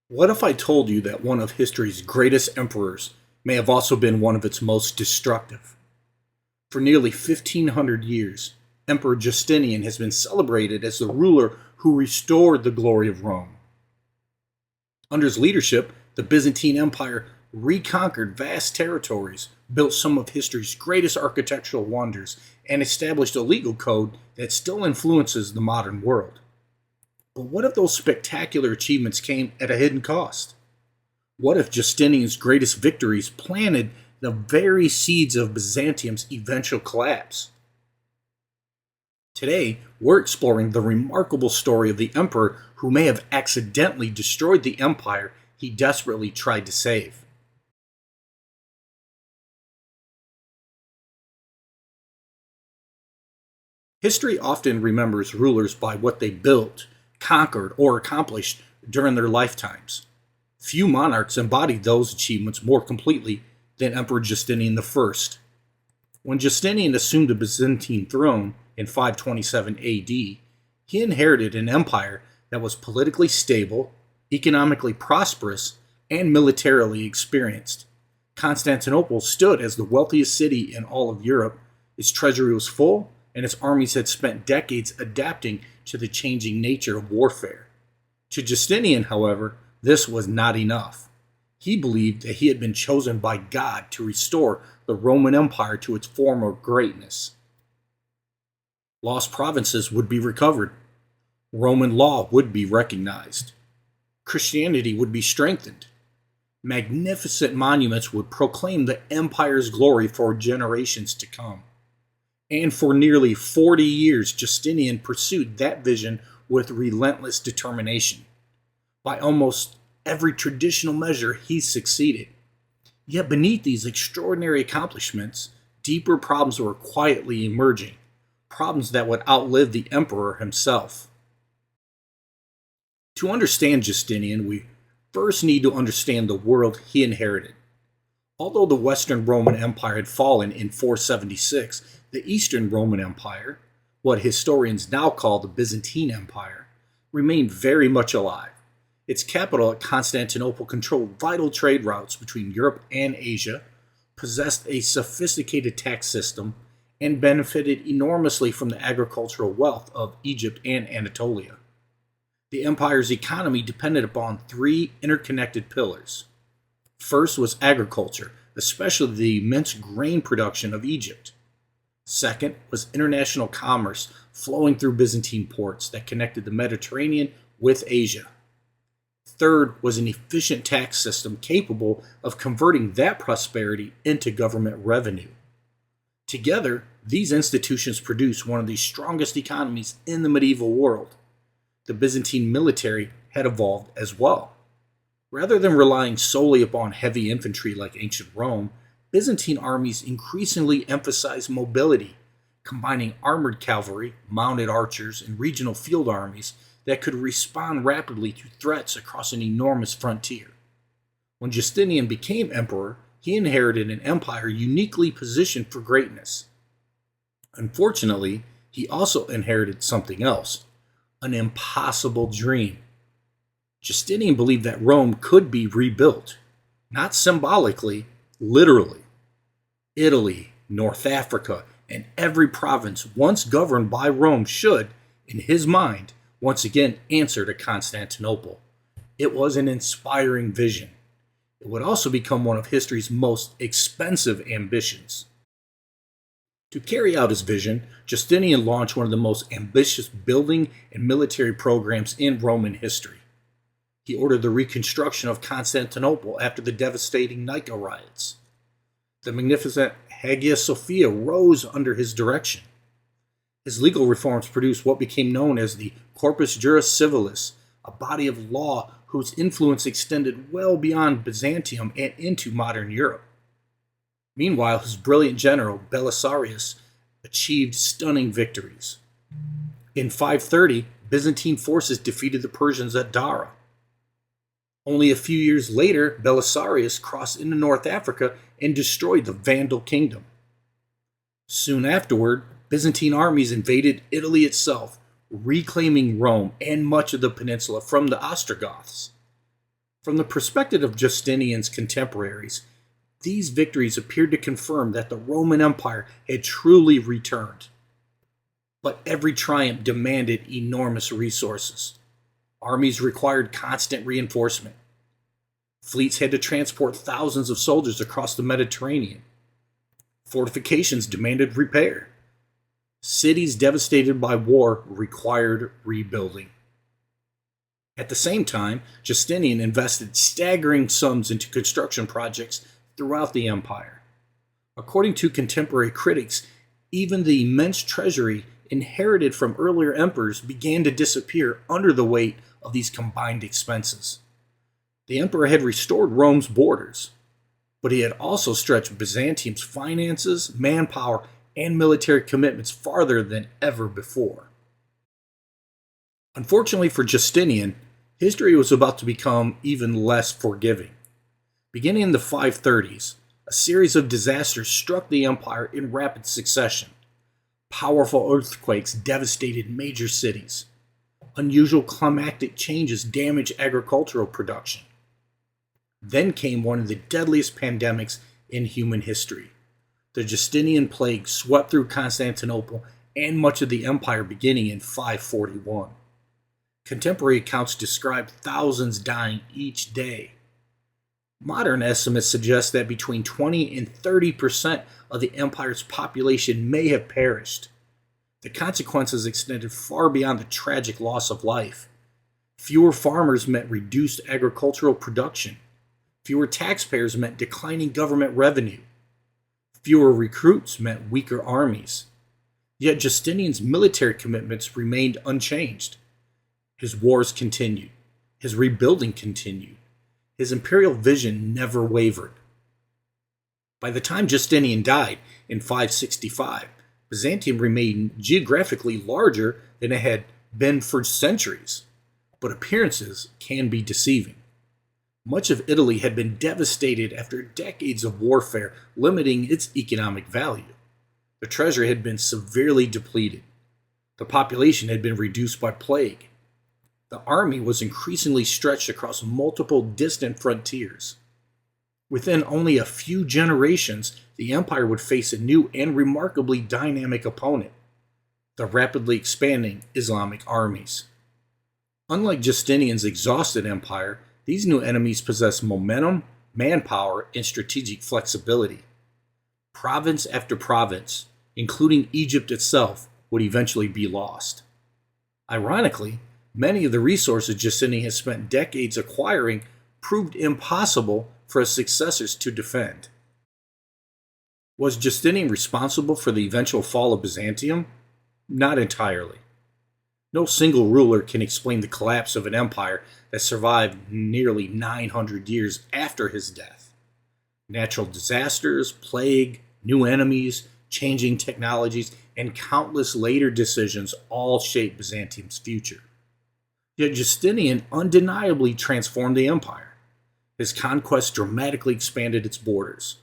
What if I told you that one of history's greatest emperors may have also been one of its most destructive? For nearly 1500 years, Emperor Justinian has been celebrated as the ruler who restored the glory of Rome. Under his leadership, the Byzantine Empire reconquered vast territories, built some of history's greatest architectural wonders, and established a legal code that still influences the modern world. But what if those spectacular achievements came at a hidden cost? What if Justinian's greatest victories planted the very seeds of Byzantium's eventual collapse? Today, we're exploring the remarkable story of the emperor who may have accidentally destroyed the empire he desperately tried to save. History often remembers rulers by what they built, conquered, or accomplished during their lifetimes. Few monarchs embodied those achievements more completely than Emperor Justinian I. When Justinian assumed the Byzantine throne in 527 AD, he inherited an empire that was politically stable, economically prosperous, and militarily experienced. Constantinople stood as the wealthiest city in all of Europe. Its treasury was full, and its armies had spent decades adapting to the changing nature of warfare. To Justinian, however, this was not enough. He believed that he had been chosen by God to restore the Roman Empire to its former greatness. Lost provinces would be recovered. Roman law would be recognized. Christianity would be strengthened. Magnificent monuments would proclaim the empire's glory for generations to come. And for nearly 40 years, Justinian pursued that vision with relentless determination. By almost every traditional measure, he succeeded. Yet beneath these extraordinary accomplishments, deeper problems were quietly emerging, problems that would outlive the emperor himself. To understand Justinian, we first need to understand the world he inherited. Although the Western Roman Empire had fallen in 476, the Eastern Roman Empire, what historians now call the Byzantine Empire, remained very much alive. Its capital at Constantinople controlled vital trade routes between Europe and Asia, possessed a sophisticated tax system, and benefited enormously from the agricultural wealth of Egypt and Anatolia. The empire's economy depended upon three interconnected pillars. First was agriculture, especially the immense grain production of Egypt. Second was international commerce flowing through Byzantine ports that connected the Mediterranean with Asia. Third was an efficient tax system capable of converting that prosperity into government revenue. Together, these institutions produced one of the strongest economies in the medieval world. The Byzantine military had evolved as well. Rather than relying solely upon heavy infantry like ancient Rome, Byzantine armies increasingly emphasized mobility, combining armored cavalry, mounted archers, and regional field armies that could respond rapidly to threats across an enormous frontier. When Justinian became emperor, he inherited an empire uniquely positioned for greatness. Unfortunately, he also inherited something else, an impossible dream. Justinian believed that Rome could be rebuilt, not symbolically, literally. Italy, North Africa, and every province once governed by Rome should, in his mind, once again answer to Constantinople. It was an inspiring vision. It would also become one of history's most expensive ambitions. To carry out his vision, Justinian launched one of the most ambitious building and military programs in Roman history. He ordered the reconstruction of Constantinople after the devastating Nika riots. The magnificent Hagia Sophia rose under his direction. His legal reforms produced what became known as the Corpus Juris Civilis, a body of law whose influence extended well beyond Byzantium and into modern Europe. Meanwhile, his brilliant general, Belisarius, achieved stunning victories. In 530, Byzantine forces defeated the Persians at Dara. Only a few years later, Belisarius crossed into North Africa and destroyed the Vandal kingdom. Soon afterward, Byzantine armies invaded Italy itself, reclaiming Rome and much of the peninsula from the Ostrogoths. From the perspective of Justinian's contemporaries, these victories appeared to confirm that the Roman Empire had truly returned. But every triumph demanded enormous resources. Armies required constant reinforcement. Fleets had to transport thousands of soldiers across the Mediterranean. Fortifications demanded repair. Cities devastated by war required rebuilding. At the same time, Justinian invested staggering sums into construction projects throughout the empire. According to contemporary critics, even the immense treasury inherited from earlier emperors began to disappear under the weight of these combined expenses. The emperor had restored Rome's borders, but he had also stretched Byzantium's finances, manpower, and military commitments farther than ever before. Unfortunately for Justinian, history was about to become even less forgiving. Beginning in the 530s, a series of disasters struck the empire in rapid succession. Powerful earthquakes devastated major cities. Unusual climatic changes damaged agricultural production. Then came one of the deadliest pandemics in human history. The Justinian plague swept through Constantinople and much of the empire beginning in 541. Contemporary accounts describe thousands dying each day. Modern estimates suggest that between 20 and 30% of the empire's population may have perished. The consequences extended far beyond the tragic loss of life. Fewer farmers meant reduced agricultural production. Fewer taxpayers meant declining government revenue. Fewer recruits meant weaker armies. Yet Justinian's military commitments remained unchanged. His wars continued. His rebuilding continued. His imperial vision never wavered. By the time Justinian died in 565, Byzantium remained geographically larger than it had been for centuries. But appearances can be deceiving. Much of Italy had been devastated after decades of warfare, limiting its economic value. The treasury had been severely depleted. The population had been reduced by plague. The army was increasingly stretched across multiple distant frontiers. Within only a few generations, the empire would face a new and remarkably dynamic opponent: the rapidly expanding Islamic armies. Unlike Justinian's exhausted empire, these new enemies possessed momentum, manpower, and strategic flexibility. Province after province, including Egypt itself, would eventually be lost. Ironically, many of the resources Justinian had spent decades acquiring proved impossible for his successors to defend. Was Justinian responsible for the eventual fall of Byzantium? Not entirely. No single ruler can explain the collapse of an empire that survived nearly 900 years after his death. Natural disasters, plague, new enemies, changing technologies, and countless later decisions all shaped Byzantium's future. Yet Justinian undeniably transformed the empire. His conquests dramatically expanded its borders.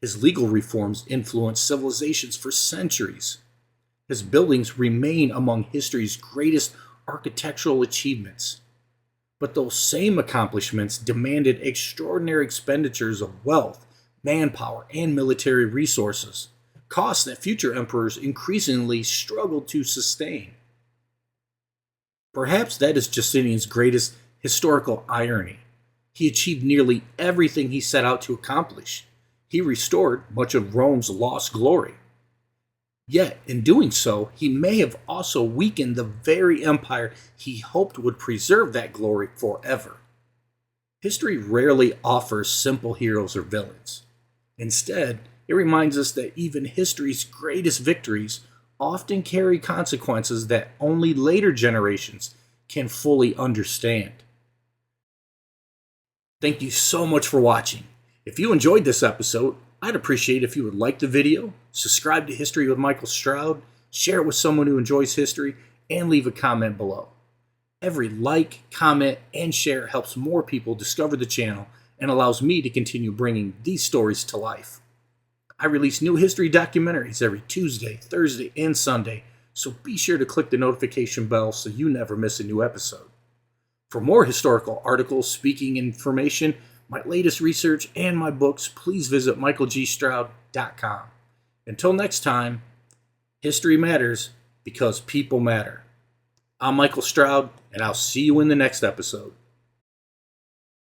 His legal reforms influenced civilizations for centuries. His buildings remain among history's greatest architectural achievements. But those same accomplishments demanded extraordinary expenditures of wealth, manpower, and military resources, costs that future emperors increasingly struggled to sustain. Perhaps that is Justinian's greatest historical irony. He achieved nearly everything he set out to accomplish. He restored much of Rome's lost glory. Yet, in doing so, he may have also weakened the very empire he hoped would preserve that glory forever. History rarely offers simple heroes or villains. Instead, it reminds us that even history's greatest victories often carry consequences that only later generations can fully understand. Thank you so much for watching. If you enjoyed this episode, I'd appreciate if you would like the video, subscribe to History with Michael Stroud, share it with someone who enjoys history, and leave a comment below. Every like, comment, and share helps more people discover the channel and allows me to continue bringing these stories to life. I release new history documentaries every Tuesday, Thursday, and Sunday, so be sure to click the notification bell so you never miss a new episode. For more historical articles, speaking information, my latest research, and my books, please visit michaelgstroud.com. Until next time, history matters because people matter. I'm Michael Stroud, and I'll see you in the next episode.